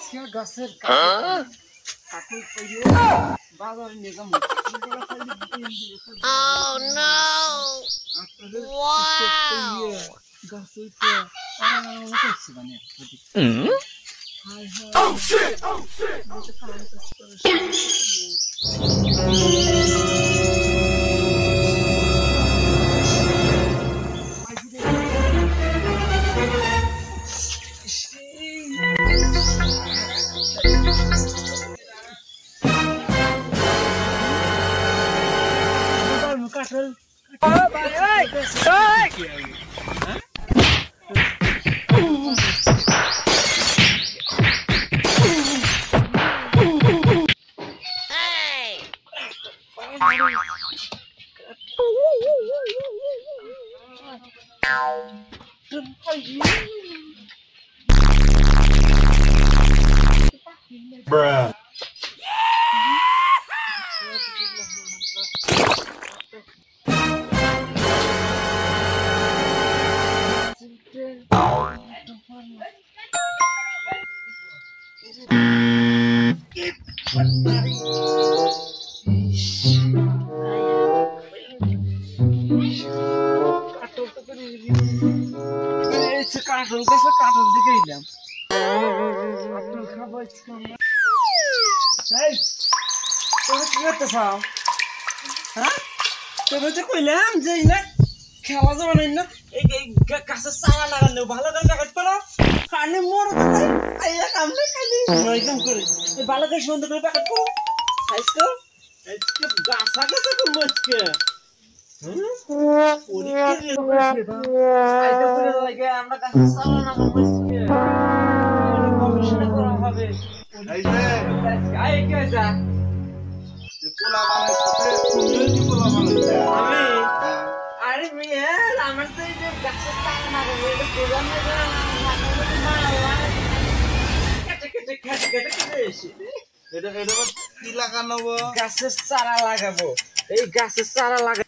আজকে গাছের কাকুর কইয়ে বাজারে নিয়ে যাবো। Oh no! Wow! গাছের করছি মানে Oh shit! Oh shit! Bruh. কাটল গাছে কাটল দিকে এলাম কাটল খাবো এই তুমি কি করতেছাও হ্যাঁ তুমি তো কইলাম যে না খেলা যাবে না এই গাছের চারা লাগানো ভালো করে কাট পারো খানে মর আইয়া কামনে খালি নয়দম করে এই ভালো করে সুন্দর করে কাট করো আজকে গাছ আগে তো মজকে আমরা গাছ চারা লাগাবো গবেষণা করা হবে আরে মেয়ে আমার তো গাছের চারা লাগাবো এটা প্রোগ্রাম কি লাগানো গাছের চারা লাগাবো এই গাছের চারা লাগা